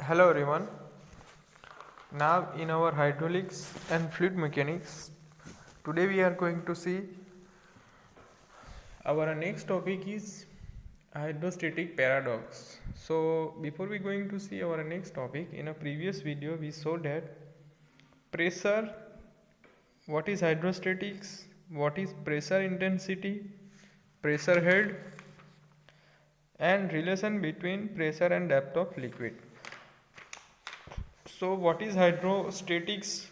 Hello everyone. Now in our hydraulics and fluid mechanics, today we are going to see our next topic is hydrostatic paradox. So before we going to see our next topic, in a previous video we saw that pressure, what is hydrostatics, what is pressure intensity, pressure head, and relation between pressure and depth of liquid. So what is hydrostatics?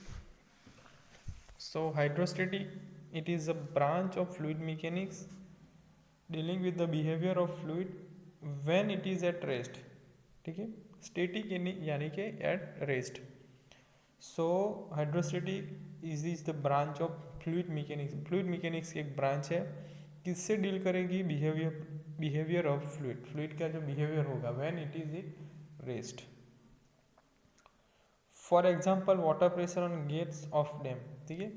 So hydrostatic, it is a branch of fluid mechanics dealing with the behavior of fluid when it is at rest. ठीक है, static यानी कि at rest. So hydrostatic is the branch of fluid mechanics. Fluid mechanics की एक branch है. किससे deal करेगी? Behaviour of fluid. Fluid का जो बिहेवियर होगा when it is in rest. For example water pressure on gates of dam. ठीक है,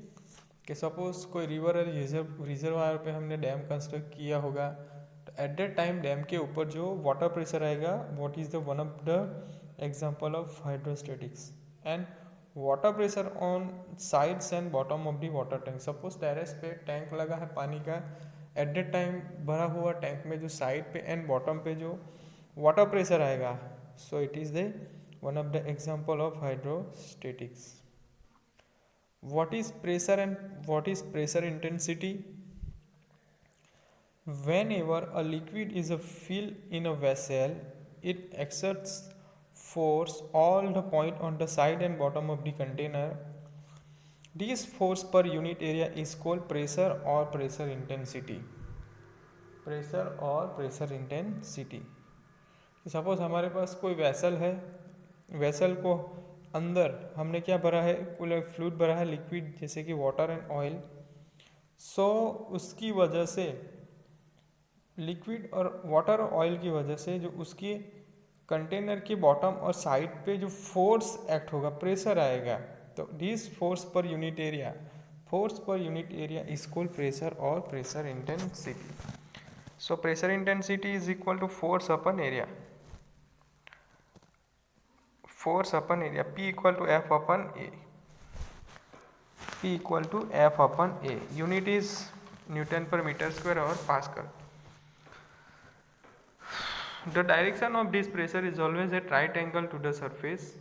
कि सपोज कोई रिवर रिजर्वायर पे हमने डैम कंस्ट्रक्ट किया होगा, तो एट दैट टाइम डैम के ऊपर जो वाटर प्रेशर आएगा, what is the one of the example of hydrostatics. And water pressure on sides and bottom of the water tank. Suppose terrace पे टैंक लगा है पानी का, एट दैट टाइम भरा हुआ टैंक में जो साइड पे एंड बॉटम पे जो वाटर प्रेशर आएगा, सो it is the one of the example of hydrostatics. What is pressure and what is pressure intensity? Whenever a liquid is filled in a vessel, it exerts force all the point on the side and bottom of the container. This force per unit area is called pressure or pressure intensity. Pressure or pressure intensity. Suppose हमारे पास कोई vessel है, vessel को अंदर हमने क्या भरा है? Fluid भरा है, लिक्विड जैसे कि वाटर एंड ऑयल. सो उसकी वजह से लिक्विड और वाटर और ऑयल की वजह से जो उसकी कंटेनर के बॉटम और साइड पे जो फोर्स एक्ट होगा, प्रेशर आएगा, तो this force per unit area, force per unit area is called pressure और pressure intensity. So pressure intensity is equal to force upon area. Force upon area P equal to F upon A. P equal to F upon A. Unit is newton per metre square और pascal. The direction of this pressure is always at right angle to the surface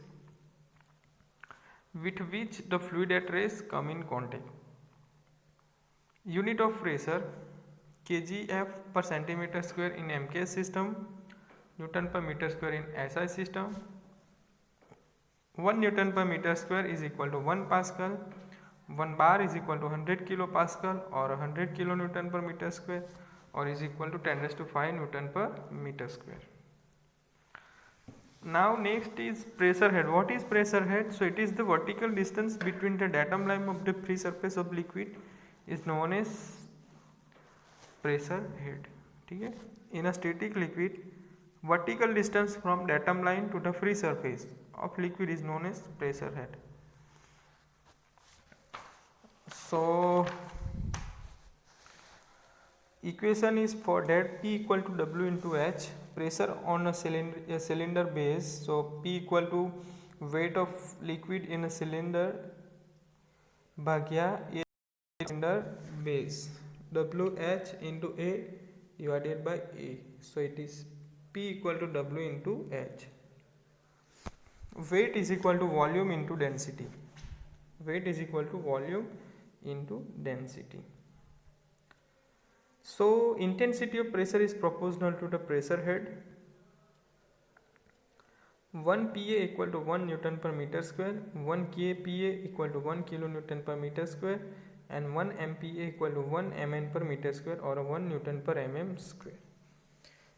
with which the fluid at rest come in contact. Unit of pressure kgf per centimeter square in MKS system, Newton per meter square in SI system. 1 Newton per meter square is equal to 1 Pascal. 1 bar is equal to 100 kilo Pascal or 100 kilo Newton per meter square, or is equal to 10 raised to 5 Newton per meter square. Now next is pressure head. What is pressure head? So it is the vertical distance between the datum line of the free surface of liquid is known as pressure head. ठीक है, in a static liquid, vertical distance from datum line to the free surface of liquid is known as pressure head. So equation is for that P equal to W into H. Pressure on a cylinder base. So P equal to weight of liquid in a cylinder Bhagya A cylinder base. WH into A divided by A. So it is P equal to W into H. Weight is equal to volume into density. Weight is equal to volume into density. So intensity of pressure is proportional to the pressure head. 1 PA equal to 1 Newton per meter square, 1 kPa equal to 1 kilonewton per meter square, and 1 MPa equal to 1 Mn per meter square or 1 Newton per mm square.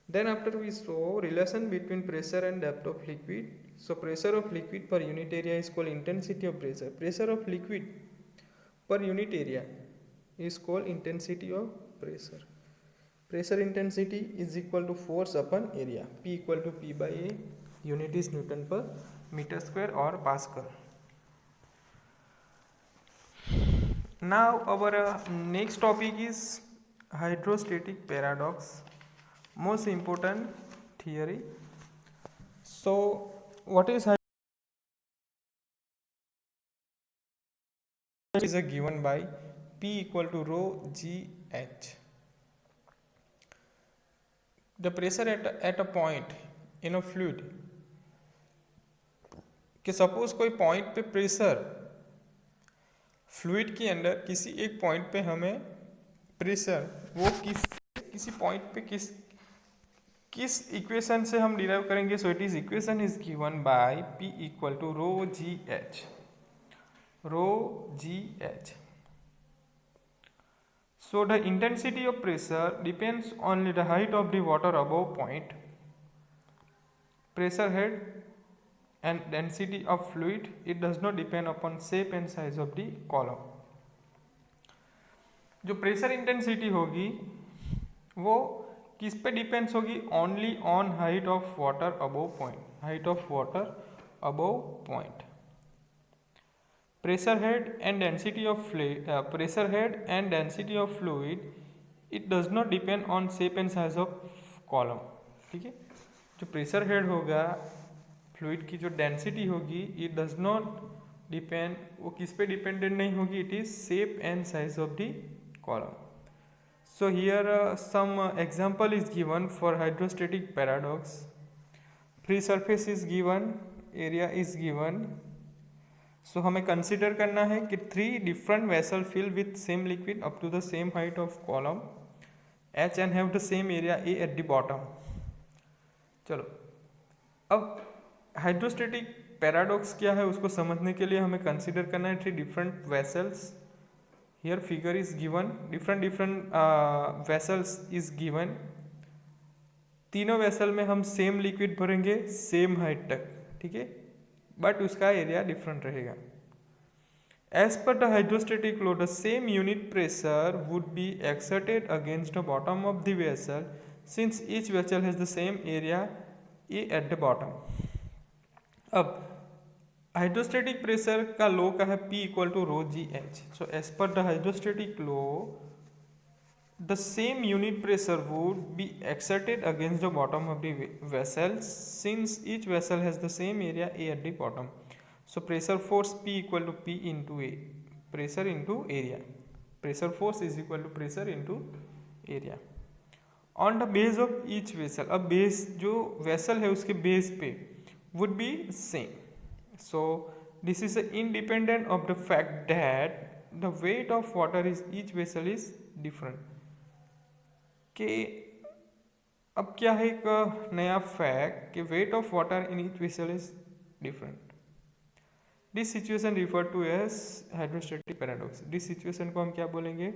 Then after we saw relation between pressure and depth of liquid. So pressure of liquid per unit area is called intensity of pressure. Pressure of liquid per unit area is called intensity of pressure. Pressure intensity is equal to force upon area. P equal to P by A. Unit is Newton per meter square or Pascal. Now our next topic is hydrostatic paradox. Most important theory. So what is is a given by P equal to rho g h. The pressure at a point in a fluid, कि suppose कोई point पे pressure fluid के अंदर किसी एक point पे हमें pressure वो किसी पॉइंट पे किस इक्वेशन से हम डिराइव करेंगे. So it is equation is given by P equal to rho G H. So the intensity of pressure depends on the height of the water above point, pressure head and density of fluid. It does not depend upon shape and size of the column. जो pressure intensity होगी वो किस पे depends होगी? Only on height of water above point. Height of water above point. Pressure head and density of fluid, it does not depend on shape and size of column. ठीक है. जो pressure head होगा fluid की जो density होगी it does not depend, वो किस पे डिपेंडेंट नहीं होगी, it is shape and size of the column. So here some example is given for hydrostatic paradox. Free surface is given, area is given. So हमें consider करना है कि 3 different vessel fill with same liquid up to the same height of column H and have the same area A at the bottom. चलो अब hydrostatic paradox क्या है उसको समझने के लिए हमें कंसिडर करना है 3 different vessels. Here figure is given, different vessels is given. तीनों वेसल में हम सेम लिक्विड भरेंगे सेम हाइट तक. ठीक है, बट उसका एरिया डिफरेंट रहेगा. As per the hydrostatic law the same unit pressure would be exerted against the bottom of the vessel since each vessel has the same area A at the bottom. अब hydrostatic pressure का law का है P equal to rho G H. So as per the hydrostatic law the same unit pressure would be exerted against the bottom of the vessel since each vessel has the same area A at the bottom. So pressure force P equal to P into A, pressure into area. Pressure force is equal to pressure into area. On the base of each vessel, अब base जो vessel है उसके base पे would be same. So this is independent of the fact that the weight of water is each vessel is different. कि अब क्या है एक नया फैक्ट कि weight of water in each vessel is different. This situation refer to as hydrostatic paradox. This situation को हम क्या बोलेंगे?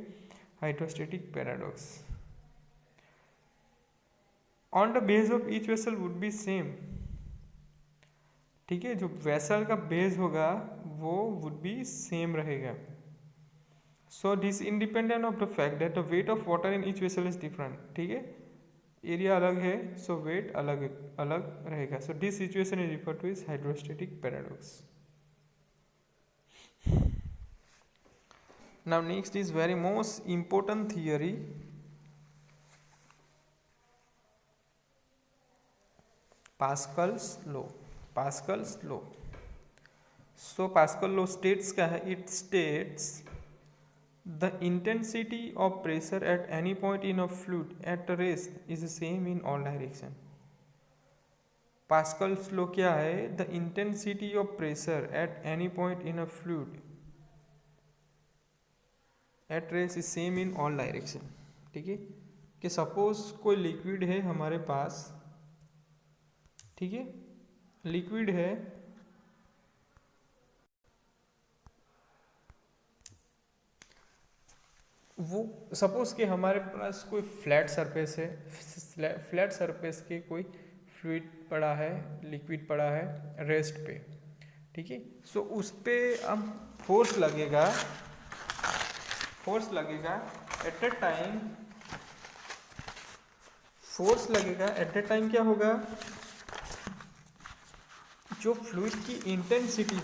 Hydrostatic paradox. On the base of each vessel would be same. ठीक है, जो वेसल का बेस होगा वो वुड बी सेम रहेगा. So this independent of the fact that the weight of water in each vessel is different. ठीक है, area अलग है so weight अलग अलग रहेगा. So this situation is referred to as hydrostatic paradox. Now next is very most important theory, Pascal's law. Pascal's law. So Pascal law states क्या है? It states the intensity of pressure at any point in a fluid at rest is the same in all direction. Pascal's law क्या है? The intensity of pressure at any point in a fluid at rest is same in all direction. ठीक है, कि suppose कोई liquid है हमारे पास. ठीक है, लिक्विड है, वो सपोज कि हमारे पास कोई फ्लैट सरफेस है. फ्लैट सरफेस के कोई फ्लूइड पड़ा है, लिक्विड पड़ा है रेस्ट पे. ठीक है, सो उस पे अब फोर्स लगेगा एट ए टाइम. फोर्स लगेगा एट ए टाइम. क्या होगा? जो फ्लूइड की इंटेंसिटी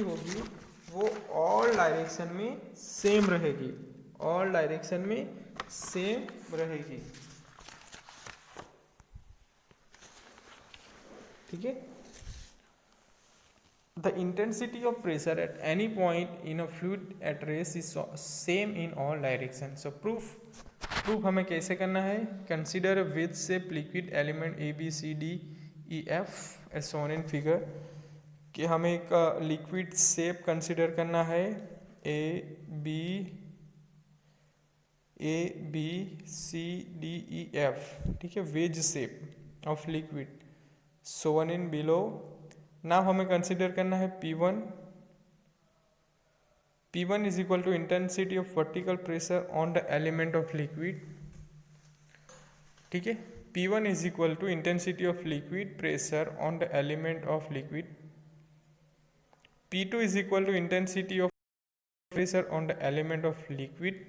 होगी वो ऑल डायरेक्शन में सेम रहेगी. ऑल डायरेक्शन में सेम रहेगी. ठीक है। The intensity of pressure at any point in a fluid at rest is same in all directions. So proof हमें कैसे करना है? Consider a wedge shaped liquid element A B C D E F as shown in figure. कि हमें एक liquid shape consider करना है A B C D E F, ठीक है, wedge shape of liquid shown in below. Now हमें consider करना है P1 is equal to intensity of vertical pressure on the element of liquid, ठीक है। P1 is equal to intensity of liquid pressure on the element of liquid. P2 is equal to intensity of pressure on the element of liquid.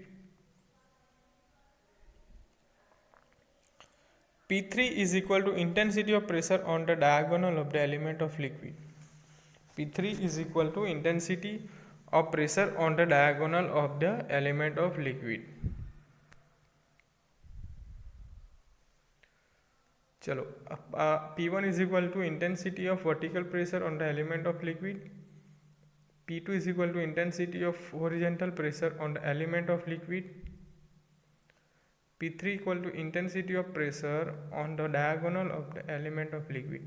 P3 is equal to intensity of pressure on the diagonal of the element of liquid. P3 is equal to intensity of pressure on the diagonal of the element of liquid. चलो P1 is equal to intensity of vertical pressure on the element of liquid. P2 is equal to intensity of horizontal pressure on the element of liquid. P3 equal to intensity of pressure on the diagonal of the element of liquid.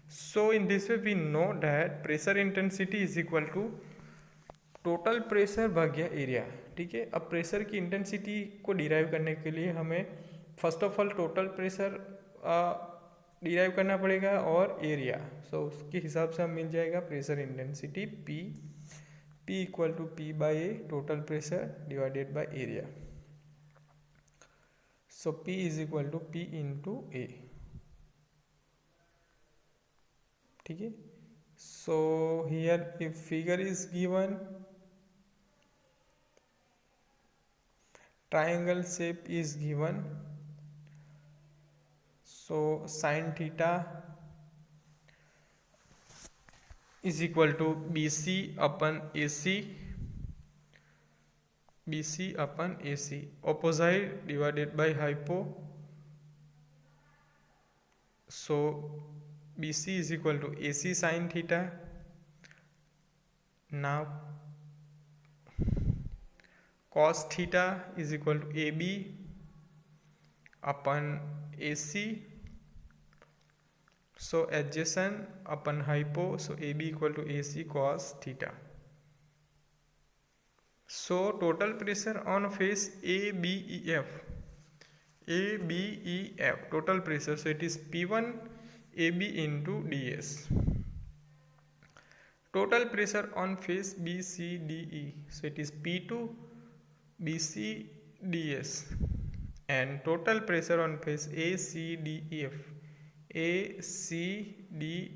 So in this way we know that pressure intensity is equal to total pressure भाग्य area, ठीक है। अब pressure की intensity को derive करने के लिए हमें first of all total pressure derive करना पड़ेगा और एरिया। सो उसके हिसाब से हम मिल जाएगा pressure intensity P equal to P by A, total pressure divided by area. So P is equal to P into A, ठीक है। So here if figure is given, triangle shape is given, so sin theta is equal to BC upon AC, opposite divided by hypo, so BC is equal to AC sin theta. Now cos theta is equal to AB upon AC, so adjacent upon hypo, so AB equal to AC cos theta. So total pressure on face ABEF, total pressure, so it is P1 AB into DS. Total pressure on face BCDE, so it is P2 BCDS, and total pressure on face ACDEF, ACDF,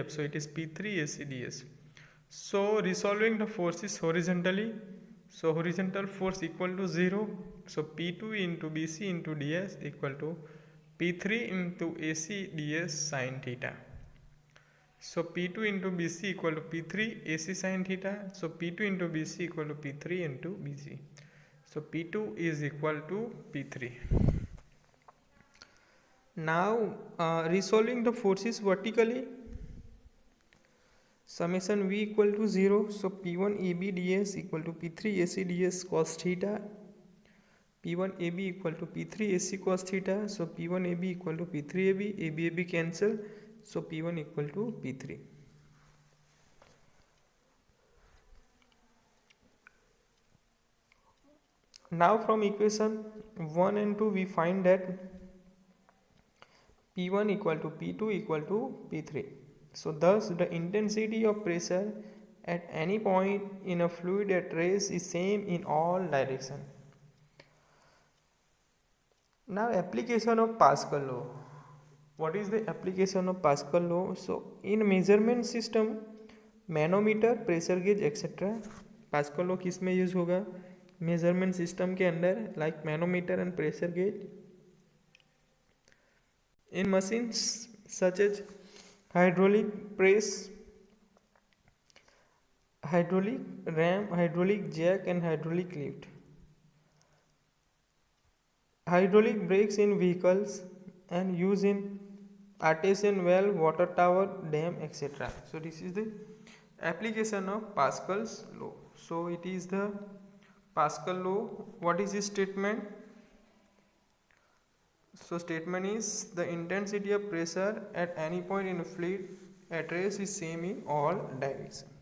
so it is P3 ACDS. So resolving the forces horizontally, so horizontal force equal to 0, so P2 into BC into DS equal to P3 into AC DS sin theta. So P2 into BC equal to P3 AC sin theta. So P2 into BC equal to P3 into BC. So P2 is equal to P3. Now resolving the forces vertically, summation V equal to 0. So P1 AB ds equal to P3 AC ds cos theta. P1 AB equal to P3 AC cos theta. So P1 AB equal to P3 AB. AB cancel. So P1 equal to P3. Now from equation 1 and 2 we find that P1 equal to P2 equal to P3. So thus the intensity of pressure at any point in a fluid at rest is same in all directions. Now application of Pascal law. What is the application of Pascal law? So in measurement system, manometer, pressure gauge etcetera, Pascal law किस में use होगा? Measurement system के अंदर, like manometer and pressure gauge. In machines such as hydraulic press, hydraulic ram, hydraulic jack, and hydraulic lift. Hydraulic brakes in vehicles and use in artesian well, water tower, dam, etc. So this is the application of Pascal's law. So it is the Pascal law. What is this statement? So statement is the intensity of pressure at any point in a fluid at rest is same in all directions.